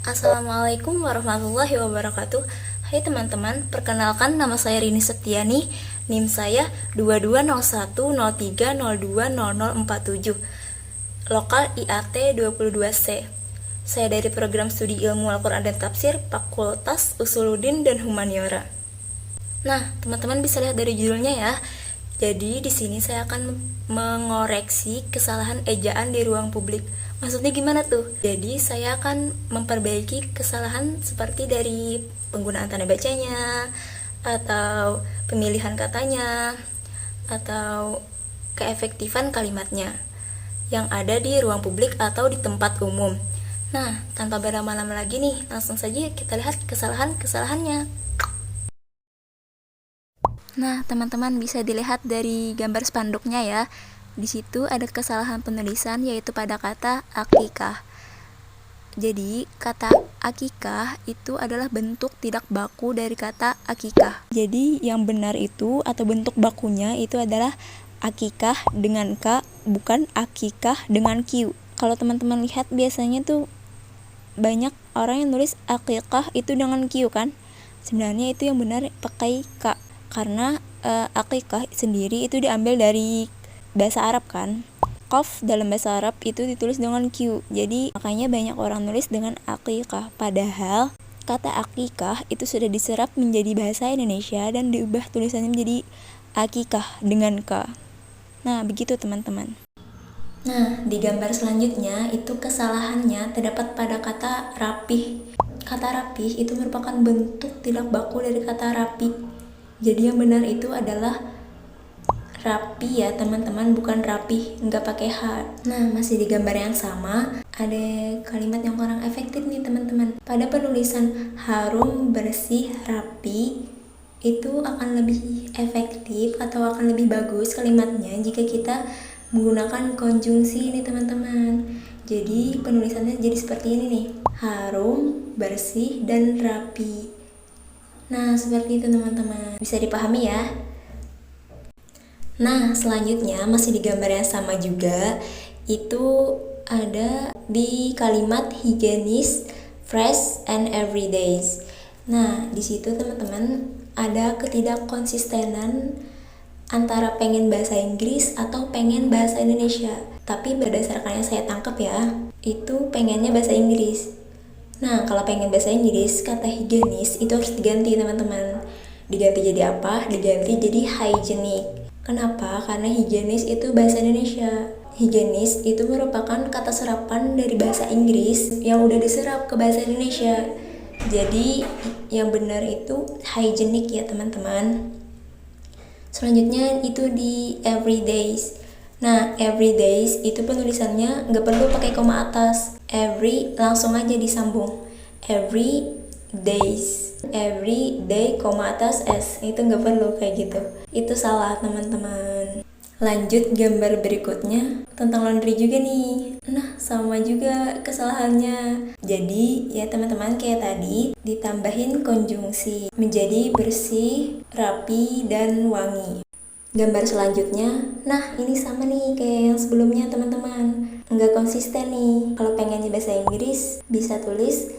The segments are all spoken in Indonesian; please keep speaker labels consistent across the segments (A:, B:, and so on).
A: Assalamualaikum warahmatullahi wabarakatuh. Hai teman-teman, perkenalkan nama saya Rini Setiani. NIM saya 220103020047. Lokal IAT 22C. Saya dari program studi ilmu Al-Quran dan Tafsir Fakultas Usuluddin dan Humaniora. Nah, teman-teman bisa lihat dari judulnya ya. Jadi di sini saya akan mengoreksi kesalahan ejaan di ruang publik. Maksudnya gimana tuh? Jadi saya akan memperbaiki kesalahan seperti dari penggunaan tanda bacanya, atau pemilihan katanya, atau keefektifan kalimatnya yang ada di ruang publik atau di tempat umum. Nah, tanpa berlama-lama lagi nih, langsung saja kita lihat kesalahan-kesalahannya. Nah, teman-teman bisa dilihat dari gambar spanduknya ya. Di situ ada kesalahan penulisan yaitu pada kata akikah. Jadi, kata akikah itu adalah bentuk tidak baku dari kata akikah. Jadi, yang benar itu atau bentuk bakunya itu adalah akikah dengan K, bukan akikah dengan Q. Kalau teman-teman lihat biasanya tuh banyak orang yang nulis akikah itu dengan Q kan. Sebenarnya itu yang benar pakai K. Karena akikah sendiri itu diambil dari bahasa Arab kan. Qaf dalam bahasa Arab itu ditulis dengan Q. Jadi makanya banyak orang nulis dengan akikah. Padahal kata akikah itu sudah diserap menjadi bahasa Indonesia dan diubah tulisannya menjadi akikah dengan K. Nah, begitu teman-teman. Nah, di gambar selanjutnya itu kesalahannya terdapat pada kata rapih. Kata rapih itu merupakan bentuk tidak baku dari kata rapi. Jadi yang benar itu adalah rapi ya teman-teman, bukan rapih, nggak pakai H. Nah, masih di gambar yang sama, ada kalimat yang kurang efektif nih teman-teman. Pada penulisan harum, bersih, rapi, itu akan lebih efektif atau akan lebih bagus kalimatnya jika kita menggunakan konjungsi ini teman-teman. Jadi penulisannya jadi seperti ini nih, harum, bersih, dan rapi. Nah, seperti itu teman-teman. Bisa dipahami ya? Nah, selanjutnya masih di gambar yang sama juga. Itu ada di kalimat higienis, fresh, and everydays. Nah, di situ teman-teman ada ketidakkonsistenan antara pengen bahasa Inggris atau pengen bahasa Indonesia. Tapi berdasarkan yang saya tangkap ya, itu pengennya bahasa Inggris. Nah, kalau pengen bahasa Inggris, kata higienis itu harus diganti teman-teman. Diganti jadi apa? Diganti jadi hygienic. Kenapa? Karena higienis itu bahasa Indonesia. Higienis itu merupakan kata serapan dari bahasa Inggris yang udah diserap ke bahasa Indonesia. Jadi, yang benar itu hygienic ya teman-teman. Selanjutnya itu di everydays. Nah, everydays itu penulisannya nggak perlu pakai koma atas. Every langsung aja disambung. Every day, koma atas S. Itu nggak perlu kayak gitu. Itu salah teman-teman. Lanjut gambar berikutnya tentang laundry juga nih. Nah, sama juga kesalahannya. Jadi, ya teman-teman kayak tadi ditambahin konjungsi menjadi bersih, rapi, dan wangi. Gambar selanjutnya, nah ini sama nih kayak yang sebelumnya teman-teman. Nggak konsisten nih. Kalau pengennya bahasa Inggris, bisa tulis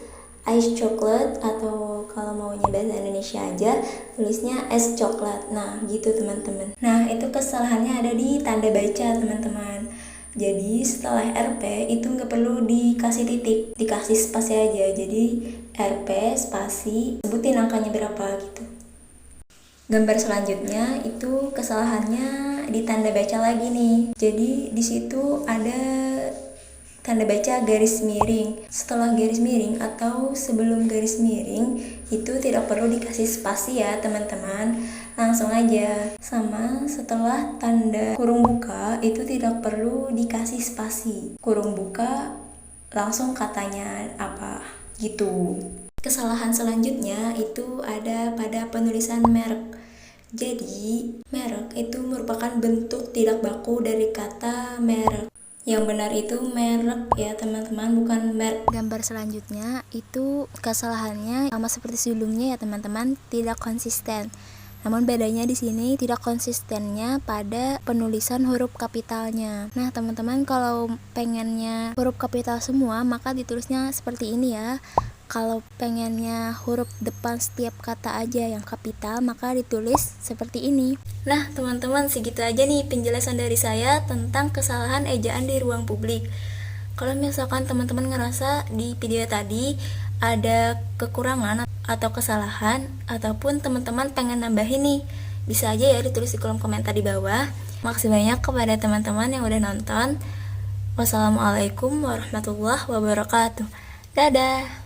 A: ice chocolate, atau kalau maunya bahasa Indonesia aja tulisnya es coklat. Nah gitu teman-teman. Nah itu kesalahannya ada di tanda baca teman-teman. Jadi setelah RP itu nggak perlu dikasih titik, dikasih spasi aja. Jadi RP spasi, sebutin angkanya berapa gitu. Gambar selanjutnya itu kesalahannya di tanda baca lagi nih. Jadi di situ ada tanda baca garis miring. Setelah garis miring atau sebelum garis miring itu tidak perlu dikasih spasi ya teman-teman. Langsung aja. Sama setelah tanda kurung buka itu tidak perlu dikasih spasi. Kurung buka langsung katanya apa gitu. Kesalahan selanjutnya itu ada pada penulisan merek. Jadi, merek itu merupakan bentuk tidak baku dari kata merek. Yang benar itu merek ya teman-teman, bukan merek. Gambar selanjutnya itu kesalahannya sama seperti sebelumnya ya teman-teman, tidak konsisten. Namun bedanya di sini tidak konsistennya pada penulisan huruf kapitalnya. Nah, teman-teman kalau pengennya huruf kapital semua, maka ditulisnya seperti ini ya. Kalau pengennya huruf depan setiap kata aja yang kapital, maka ditulis seperti ini. Nah teman-teman, segitu aja nih penjelasan dari saya tentang kesalahan ejaan di ruang publik. Kalau misalkan teman-teman ngerasa di video tadi ada kekurangan atau kesalahan, ataupun teman-teman pengen nambahin nih, bisa aja ya ditulis di kolom komentar di bawah. Makasih banyak kepada teman-teman yang udah nonton. Wassalamualaikum warahmatullahi wabarakatuh. Dadah.